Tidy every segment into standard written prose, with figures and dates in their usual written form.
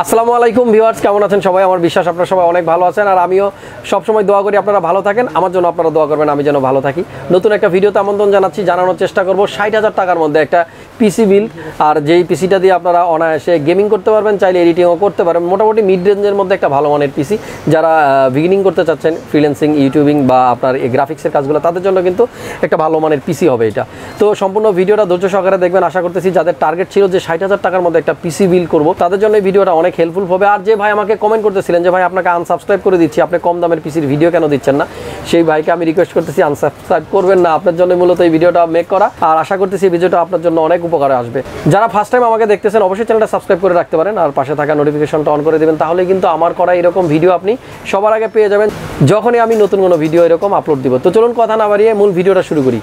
আসসালামু আলাইকুম ভিউয়ার্স, কেমন আছেন সবাই? আমার বিশ্বাস আপনারা সবাই অনেক ভালো আছেন, আর আমিও সবসময় দোয়া করি আপনারা ভালো থাকেন। আমার জন্য আপনারা দোয়া করবেন, আমি যেন ভালো থাকি। নতুন একটা ভিডিওতে আমন্ত্রণ জানাচ্ছি। জানানোর চেষ্টা করব 60,000 টাকার মধ্যে একটা পিসি বিল্ড, আর যেই পিসিটা দিয়ে আপনারা অনায়াসে গেমিং করতে পারবেন, চাইলে এডিটিংও করতে পারেন। মোটামুটি মিড রেঞ্জের মধ্যে একটা ভালো মানের পিসি। যারা বিগিনিং করতে চাচ্ছেন, ফ্রিল্যান্সিং, ইউটিউবিং বা আপনার এই গ্রাফিক্সের কাজগুলো, তাদের জন্য কিন্তু একটা ভালো মানের পিসি হবে এটা। তো সম্পূর্ণ ভিডিওটা ধৈর্য সহকারে দেখবেন। আশা করতেছি যাদের টার্গেট ছিল যে 60,000 টাকার মধ্যে একটা পিসি বিল্ড করবো, তাদের জন্য এই ভিডিওটা অনেক হেল্পফুল হবে। আর যে ভাই আমাকে কমেন্ট করতেছিলেন যে ভাই আপনাকে আনসাবস্ক্রাইব করে দিচ্ছি, আপনি কম দামের পিসির ভিডিও কেন দিচ্ছেন না, সেই ভাইকে আমি রিকোয়েস্ট করতেছি আনসাবস্ক্রাইব করবেন না। আপনার জন্য মূলত এই ভিডিওটা মেক করা, আর আশা করতেছি এই ভিডিওটা আপনার জন্য অনেক উপকারে আসবে। যারা ফার্স্ট টাইম আমাকে দেখতেছেন অবশ্যই চ্যানেলটা সাবস্ক্রাইব করে রাখতে পারেন, আর পাশে থাকা নোটিফিকেশনটা অন করে দেবেন। তাহলে কিন্তু আমার করা এরকম ভিডিও আপনি সবার আগে পেয়ে যাবেন যখনই আমি নতুন কোনো ভিডিও এরকম আপলোড দিব। তো চলুন কথা না বাড়িয়ে মূল ভিডিওটা শুরু করি।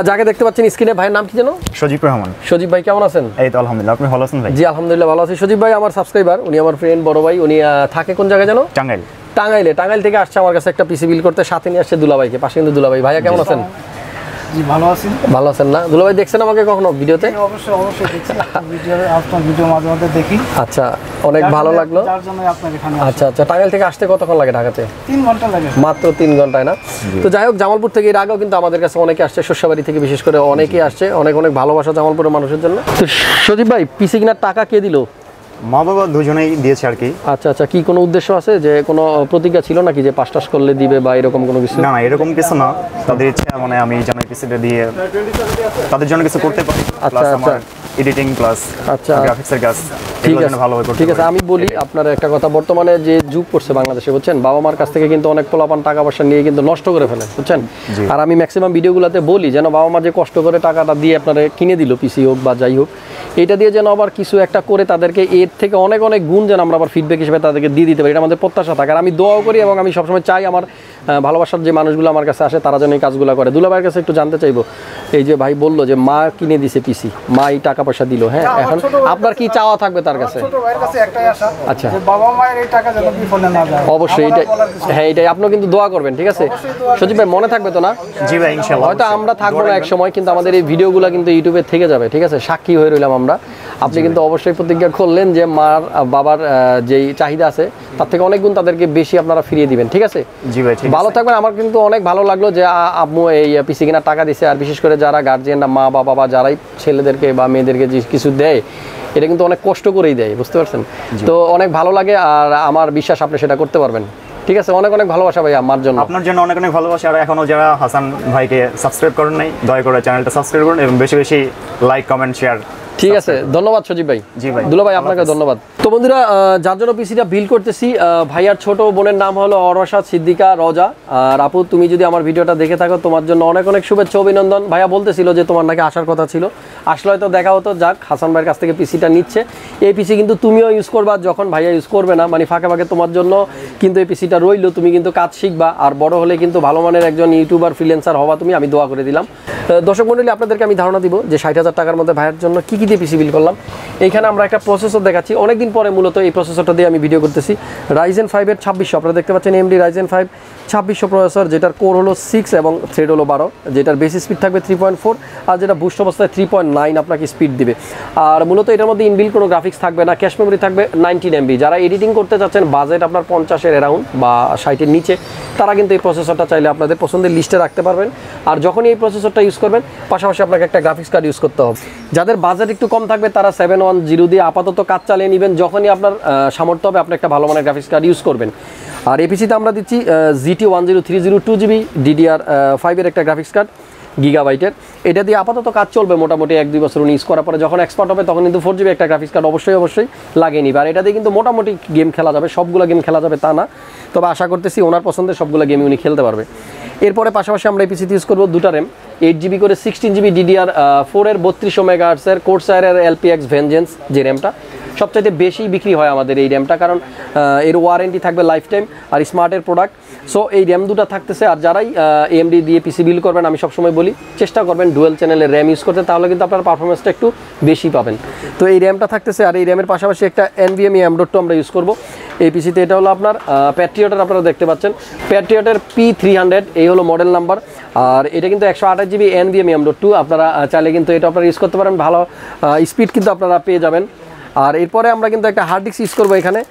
যাকে দেখতে পাচ্ছেন স্ক্রিনে, ভাইয়ের নাম কি জানো? সজীব রহমান। সজীব ভাই কেমন আছেন? এই তো আলহামদুলিল্লাহ, আপনি ভালো আছেন ভাই? জি আলহামদুলিল্লাহ ভালো আছি। সজীব ভাই আমার সাবস্ক্রাইবার, উনি আমার ফ্রেন্ড, বড় ভাই। উনি থাকে কোন জায়গায় জানো? টাঙ্গাইলে। টাঙ্গাইল থেকে আসছে আমার কাছে একটা পিসি বিল্ড করতে, সাথে নিয়ে আসছে দুলাভাইকে। পাশে কিন্তু দুলাভাই। ভাইয়া কেমন আছেন? জি ভালো আছি। ভালো আছেন না? দুলাভাই দেখছেন আমাকে কখনো ভিডিওতে? অবশ্যই দেখছি, আপনার ভিডিও মাঝে মাঝে দেখি। আচ্ছা, অনেক ভালো লাগলো। তার জন্য আপনাকে এখানে। আচ্ছা, টাঙ্গাইল থেকে আসতে কতক্ষণ লাগে ঢাকাতে? 3 ঘন্টা লাগে। মাত্র 3 ঘন্টায় না? তো যাই হোক, জামালপুর থেকে এর আগেও কিন্তু আমাদের কাছে অনেকে আসছে, শস্যবাড়ি থেকে বিশেষ করে অনেকেই আসছে। অনেক অনেক ভালোবাসা জামালপুরের মানুষের জন্য। তো সজীব ভাই, পিসি কেনার টাকা কে দিল? মা বাবা দুজনেই দিয়েছে আর কি। আচ্ছা, কি কোনো উদ্দেশ্য আছে, যে কোনো প্রতিজ্ঞা ছিল নাকি যে 5 করলে দিবে বা এরকম কোনো কিছু? না, এরকম কিছু না, তাদের ইচ্ছা। মানে আমি যেন পিসিটা দিয়ে তাদের জন্য কিছু করতে পারি। আচ্ছা, এডিটিং প্লাস গ্রাফিক্সের কাজ। ঠিক আছে, আমি বলি আপনার একটা কথা। বর্তমানে যে যুগ পড়ছে বাংলাদেশে, বুঝছেন, বাবা মার কাছ থেকে কিন্তু অনেক পোলাপান টাকা পয়সা নিয়ে কিন্তু নষ্ট করে ফেলে, বুঝছেন। আর আমি ম্যাক্সিমাম ভিডিওগুলোতে বলি যেন বাবা মা যে কষ্ট করে টাকাটা দিয়ে আপনারা কিনে দিল, পিসি হোক বা যাই হোক, এটা দিয়ে যেন আবার কিছু একটা করে তাদেরকে এর থেকে অনেক অনেক গুণ যেন আমরা আবার ফিডব্যাক হিসেবে তাদেরকে দিয়ে দিতে পারি। এটা আমাদের প্রত্যাশা থাকে। আর আমি দোয়াও করি, এবং আমি সবসময় চাই আমার ভালোবাসার যে মানুষগুলো আমার কাছে আসে তারা যেন এই কাজগুলো করে। দুলাভাইয়ের কাছে একটু জানতে চাইবো, এই যে ভাই বললো যে মা কিনে দিছে পিসি, মা এই টাকা পয়সা দিল, হ্যাঁ, এখন আপনার কি চাওয়া থাকবে তার কাছে? ছোট ভাইয়ের কাছে একটাই আশা, আচ্ছা, যে বাবা মায়ের এই টাকা যেন বিফলে না যায়। অবশ্যই এটা, হ্যাঁ, এটাই আপনিও কিন্তু দোয়া করবেন, ঠিক আছে সজীব ভাই? মনে থাকবে তো না? জি ভাই, ইনশাআল্লাহ। হয়তো আমরা থাকবো না এক সময়, কিন্তু আমাদের এই ভিডিওগুলো কিন্তু ইউটিউবে থেকে যাবে, ঠিক আছে? সাক্ষী হয়ে রইলাম আমরা। আপনি কিন্তু অবশ্যই প্রতিজ্ঞা করলেন যে মার বাবার যেই চাহিদা আছে তার থেকে অনেক গুণ তাদেরকে বেশি আপনারা ফিরিয়ে দিবেন, ঠিক আছে? জি ভাই, ভালো থাকবেন। আমার কিন্তু অনেক ভালো লাগলো যে আম্মু এই পিসি কেনার টাকা দিছে। আর বিশেষ করে যারা গার্জিয়ানরা, মা বাবা বা যারাই ছেলেদেরকে বা মেয়েদেরকে যে কিছু দেয়, এটা কিন্তু অনেক কষ্ট করেই দেয়, বুঝতে পারছেন? তো অনেক ভালো লাগে, আর আমার বিশ্বাস আপনি সেটা করতে পারবেন, ঠিক আছে? অনেক অনেক ভালোবাসা ভাই আমার জন্য, আপনার জন্য অনেক অনেক ভালোবাসা। আর এখনো যারা হাসান ভাইকে সাবস্ক্রাইব করেন নাই, দয়া করে চ্যানেলটা সাবস্ক্রাইব করুন এবং বেশি বেশি লাইক, কমেন্ট, শেয়ার। ঠিক আছে, ধন্যবাদ সজীব ভাই। জি ভাই, দুলা ভাই আপনাকে ধন্যবাদ। তো বন্ধুরা, যার জন্য পিসিটা বিল্ড করতেছি, ভাইয়ার ছোট বোনের নাম হলো অরশাদ সিদ্দিকা রজা। আর আপু, তুমি যদি আমার ভিডিওটা দেখে থাকো, তোমার জন্য অনেক অনেক শুভেচ্ছা, অভিনন্দন। ভাইয়া বলতেছিল যে তোমার নাকি আসার কথা ছিল, আসলে হয়তো দেখা হতো। যাক, হাসান ভাইয়ের কাছ থেকে পিসিটা নিচ্ছে। এই পিসি কিন্তু তুমিও ইউজ করবা, যখন ভাইয়া ইউজ করবে না, মানে ফাঁকে ফাঁকে তোমার জন্য কিন্তু এই পিসিটা রইলো। তুমি কিন্তু কাজ শিখবা, আর বড় হলে কিন্তু ভালো মানের একজন ইউটিউবার, ফ্রিল্যান্সার হবা তুমি। আমি দোয়া করে দিলাম। দর্শক মণ্ডলী, আপনাদেরকে আমি ধারণা দিব যে 60,000 টাকার মধ্যে ভাইয়ের জন্য কী কী দিয়ে পিসি বিল্ড করলাম। এইখানে আমরা একটা প্রসেসর দেখাচ্ছি, অনেকদিন পরে মূলত এই প্রসেসরটা দিয়ে আমি ভিডিও করতেছি। Ryzen5 এর 2600, আপনারা দেখতে পাচ্ছেন AMD Ryzen5 2600 প্রসেসর, যেটার কোর হলো 6 এবং থ্রেড হলো 12, যেটার বেসি স্পিড থাকবে 3.4, আর যেটা বুস্ট অবস্থায় 3.9 আপনাকে স্পিড দিবে। আর মূলত এটার মধ্যে ইনবিল্ড কোনো গ্রাফিক্স থাকবে না, ক্যাশ মেমোরি থাকবে 19 MB। যারা এডিটিং করতে চাচ্ছেন, বাজেট আপনার 50-এর অ্যারাউন্ড বা 60-এর নিচে, তারা কিন্তু এই প্রসেসরটা চাইলে আপনাদের পছন্দের লিস্টে রাখতে পারবেন। আর যখনই এই প্রসেসরটা ইউজ করবেন, পাশাপাশি আপনাকে একটা গ্রাফিক্স কার্ড ইউজ করতে হবে। যাদের বাজেট একটু কম থাকবে, তারা 710 দিয়ে আপাতত কাজ চালিয়ে নেবেন। যখনই আপনার সামর্থ্য হবে, আপনি একটা ভালো মানের গ্রাফিক্স কার্ড ইউজ করবেন। আর এপিসিতে আমরা দিচ্ছি GT 1030 2GB DDR5 এর একটা গ্রাফিক্স কার্ড, গিগাবাইটের। এটা দিয়ে আপাতত কাজ চলবে মোটামুটি 1-2 বছর ইউজ করার পরে। যখন এক্সপার্ট হবে, তখন কিন্তু 4GB একটা গ্রাফিক্স কার্ড অবশ্যই লাগিয়ে নিবে। আর এটা দিয়ে কিন্তু মোটামুটি গেম খেলা যাবে, সবগুলো গেম খেলা যাবে তা না, তবে আশা করতেছি ওনার পছন্দের সবগুলো গেমই উনি খেলতে পারবে। এরপরে পাশাপাশি আমরা এপিসিতে ইউজ করবো 2টা RAM, 8GB করে 16GB DDR4 এর 3200 MHz এর কোর্সায়ারের LPX ভেঞ্জেন্স, যে র্যামটা সবচাইতে বেশি বিক্রি হয় আমাদের এই র্যামটা, কারণ এর ওয়ারেন্টি থাকবে লাইফ টাইম, আর স্মার্টের প্রোডাক্ট। সো এই র্যাম দুটো থাকতেছে। আর যারাই AMD দিয়ে পিসি বিল্ড করবেন, আমি সবসময় বলি চেষ্টা করবেন ডুয়েল চ্যানেলের র্যাম ইউজ করতে, তাহলে কিন্তু আপনার পারফরমেন্সটা একটু বেশি পাবেন। তো এই র্যামটা থাকতেছে। আর এই র্যামের পাশাপাশি একটা NVMe M.2 আমরা ইউজ করবো। এই পিসিতে এটা হলো আপনার প্যাট্রিয়টের, আপনারা দেখতে পাচ্ছেন প্যাট্রিয়টের P300, এই হলো মডেল নাম্বার। আর এটা কিন্তু 128 GB NVMe.2, আপনারা চাইলে কিন্তু এটা আপনারা ইউজ করতে পারেন, ভালো স্পিড কিন্তু আপনারা পেয়ে যাবেন। আর এরপরে আমরা কিন্তু একটা হার্ড ডিস্ক ইউজ করবো এখানে,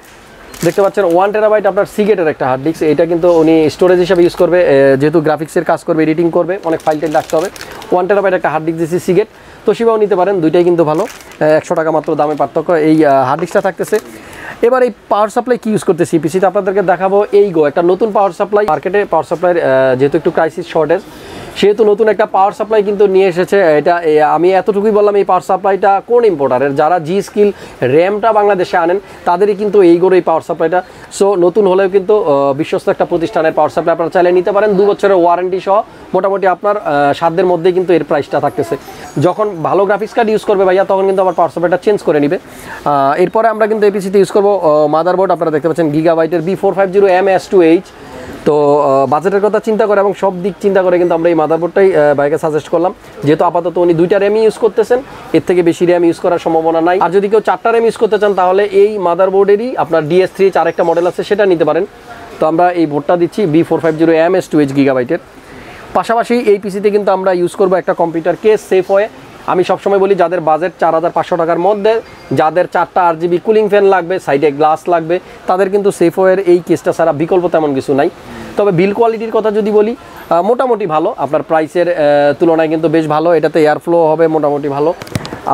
দেখতে পাচ্ছেন 1 TB আপনার সিগেটের একটা হার্ড ডিস্ক। এটা কিন্তু উনি স্টোরেজ হিসাবে ইউজ করবে, যেহেতু গ্রাফিক্সের কাজ করবে, এডিটিং করবে, অনেক ফাইল টাইল রাখতে হবে। 1 TB একটা হার্ড ডিস্ক দিয়েছি সিগেট, তোশিবাও নিতে পারেন, দুইটাই কিন্তু ভালো, 100 টাকা মাত্র দামে পার্থক্য এই হার্ড ডিস্কটা থাকতেছে। এবার এই পাওয়ার সাপ্লাই কি ইউজ করতেছি পিসিতে আপনাদেরকে দেখাবো। এই একটা নতুন পাওয়ার সাপ্লাই মার্কেটে, পাওয়ার সাপ্লাইয়ের যেহেতু একটু ক্রাইসিস শর্টেজ, সেহেতু নতুন একটা পাওয়ার সাপ্লাই কিন্তু নিয়ে এসেছে। এটা আমি এতটুকুই বললাম, এই পাওয়ার সাপ্লাইটা কোন ইম্পোর্টারের, যারা জি স্কিল র্যামটা বাংলাদেশে আনেন তাদেরই কিন্তু এই পাওয়ার সাপ্লাইটা। সো নতুন হলেও কিন্তু বিশ্বস্ত একটা প্রতিষ্ঠানের পাওয়ার সাপ্লাই, আপনারা চাইলে নিতে পারেন। 2 বছরের ওয়ারেন্টি সহ মোটামুটি আপনার সাধ্যের মধ্যে কিন্তু এর প্রাইসটা থাকতেছে। যখন ভালো গ্রাফিক্স কার্ড ইউজ করবে ভাইয়া, তখন কিন্তু আবার পাওয়ার সাপ্লাইটা চেঞ্জ করে নিবে। এরপরে আমরা কিন্তু এই পিসিতে ইউজ করবো মাদারবোর্ড, আপনারা দেখতে পাচ্ছেন Gigabyte-এর B450MS2H। তো বাজেটের কথা চিন্তা করে এবং সব দিক চিন্তা করে কিন্তু আমরা এই মাদারবোর্ডটাই ভাইকে সাজেস্ট করলাম, যেহেতু আপাতত উনি 2টা র্যাম ইউজ করতেছেন, এর থেকে বেশি র্যাম ইউজ করার সম্ভাবনা নাই। আর যদি কেউ 4টা র্যাম ইউজ করতে চান, তাহলে এই মাদারবোর্ডেরই আপনার DS3 আরেকটা মডেল আছে, সেটা নিতে পারেন। তো আমরা এই বোর্ডটা দিচ্ছি B450MS2H Gigabyte-এর। পাশাপাশি এই পিসিতে কিন্তু আমরা ইউজ করবো একটা কম্পিউটার কেস সেফওয়ে। আমি সবসময় বলি, যাদের বাজেট 4500 টাকার মধ্যে, যাদের 4টা RGB কুলিং ফ্যান লাগবে, সাইডে গ্লাস লাগবে, তাদের কিন্তু সেফওয়ের এই কেসটা ছাড়া বিকল্প তেমন কিছু নাই। তবে বিল কোয়ালিটির কথা যদি বলি, মোটামুটি ভালো, আপনার প্রাইসের তুলনায় কিন্তু বেশ ভালো। এটাতে এয়ারফ্লো হবে মোটামুটি ভালো,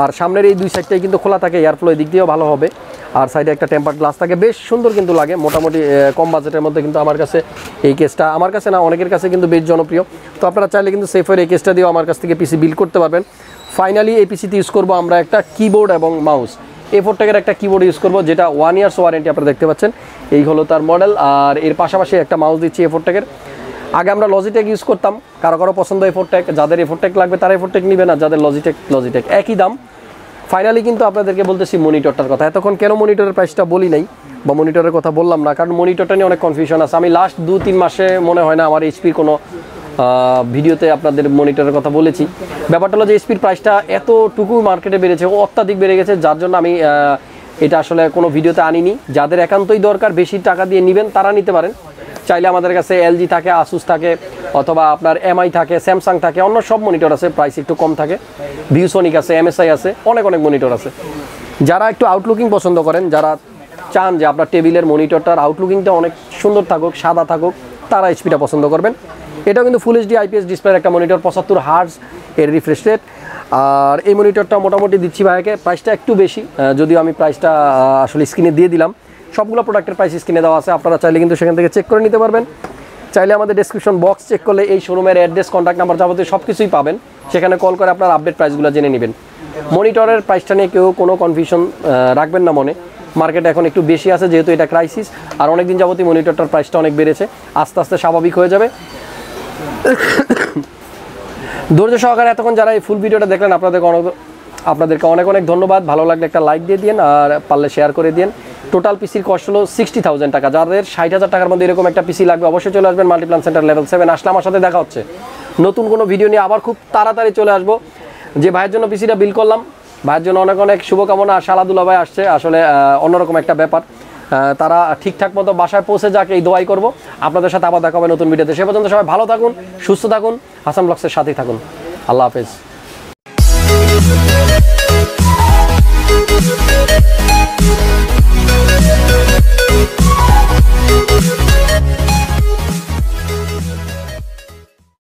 আর সামনের এই 2 সাইডটাই কিন্তু খোলা থাকে, এয়ারফ্লো এদিক দিয়েও ভালো হবে। আর সাইডে একটা টেম্পার গ্লাস থাকে, বেশ সুন্দর কিন্তু লাগে। মোটামুটি কম বাজেটের মধ্যে কিন্তু আমার কাছে এই কেসটা, আমার কাছে না অনেকের কাছে কিন্তু বেশ জনপ্রিয়। তো আপনারা চাইলে কিন্তু সেফওয়ের এই কেসটা দিয়েও আমার কাছ থেকে পিসি বিল করতে পারবেন। ফাইনালি এই পিসিতে ইউজ করবো আমরা একটা কিবোর্ড এবং মাউস, A4 টেকের একটা কিবোর্ড ইউজ করবো, যেটা 1 ইয়ার্স ওয়ারেন্টি, আপনারা দেখতে পাচ্ছেন এই হলো তার মডেল। আর এর পাশাপাশি একটা মাউস দিচ্ছি A4 টেকের। আগে আমরা লজিটেক ইউজ করতাম, কারো পছন্দ A4 টেক, যাদের A4 টেক লাগবে তারা A4 টেক নেবে, না যাদের লজিটেক একই দাম। ফাইনালি কিন্তু আপনাদেরকে বলতেছি মনিটরটার কথা। এতক্ষণ কেন মনিটরের প্রাইসটা বলি নাই বা মনিটরের কথা বললাম না, কারণ মনিটরটা নিয়ে অনেক কনফিউশন আছে। আমি লাস্ট 2-3 মাসে মনে হয় না আমার এইচপির কোনো ভিডিওতে আপনাদের মনিটরের কথা বলেছি। ব্যাপারটা হলো যে এইচপির প্রাইসটা এতটুকু মার্কেটে বেড়েছে, অত্যাধিক বেড়ে গেছে, যার জন্য আমি এটা আসলে কোনো ভিডিওতে আনিনি। যাদের একান্তই দরকার, বেশি টাকা দিয়ে নেবেন, তারা নিতে পারেন। চাইলে আমাদের কাছে LG থাকে, আসুস থাকে, অথবা আপনার MI থাকে, স্যামসাং থাকে, অন্য সব মনিটর আছে, প্রাইস একটু কম থাকে। ভিউসনিক আছে, MSI আছে, অনেক মনিটর আছে। যারা একটু আউটলুকিং পছন্দ করেন, যারা চান যে আপনার টেবিলের মনিটরটার আউটলুকিংটা অনেক সুন্দর থাকুক, সাদা থাকুক, তারা এইচপিটা পছন্দ করবেন। এটাও কিন্তু ফুল HD IPS ডিসপ্লের একটা মনিটর, 75 হার্জ এর রিফ্রেশ রেট। আর এই মনিটরটা মোটামুটি দিচ্ছি ভাইকে, প্রাইসটা একটু বেশি, যদিও আমি প্রাইসটা আসলে স্ক্রিনে দিয়ে দিলাম। সবগুলো প্রোডাক্টের প্রাইস স্ক্রিনে দেওয়া আছে, আপনারা চাইলে কিন্তু সেখান থেকে চেক করে নিতে পারবেন। চাইলে আমাদের ডেসক্রিপশন বক্স চেক করলে এই শোরুমের অ্যাড্রেস, কন্ট্যাক্ট নাম্বার, যাবতীয় সব কিছুই পাবেন। সেখানে কল করে আপনার আপডেট প্রাইসগুলো জেনে নেবেন। মনিটরের প্রাইসটা নিয়ে কেউ কোনো কনফিউশন রাখবেন না মনে, মার্কেটে এখন একটু বেশি আছে, যেহেতু এটা ক্রাইসিস। আর অনেকদিন যাবতীয় মনিটরটার প্রাইসটা অনেক বেড়েছে, আস্তে আস্তে স্বাভাবিক হয়ে যাবে। ধৈর্য সহকারে এতক্ষণ যারা এই ফুল ভিডিওটা দেখলেন, আপনাদেরকে অনেক ধন্যবাদ। ভালো লাগলে একটা লাইক দিয়ে দিন, আর পারলে শেয়ার করে দিন। টোটাল পিসির কস্ট হলো 60,000 টাকা। যাদের 60,000 টাকার মধ্যে এরকম একটা পিসি লাগবে, অবশ্যই চলে আসবেন মাল্টিপ্লান সেন্টার লেভেল 7। আসলে আমার সাথে দেখা হচ্ছে। নতুন কোনো ভিডিও নিয়ে আবার খুব তাড়াতাড়ি চলে আসবো। যে ভাইয়ের জন্য পিসিটা বিল করলাম, ভাইয়ের জন্য অনেক শুভকামনা। শালাদুলা ভাই আসছে, আসলে অন্যরকম একটা ব্যাপার। তারা ঠিকঠাক মতো বাসায় পৌঁছে যাক, এই দোয়াই করবো। আপনাদের সাথে আবার দেখা হবে নতুন ভিডিওতে। সে পর্যন্ত সবাই ভালো থাকুন, সুস্থ থাকুন, হাসান ব্লগসের সাথেই থাকুন। আল্লাহ হাফেজ।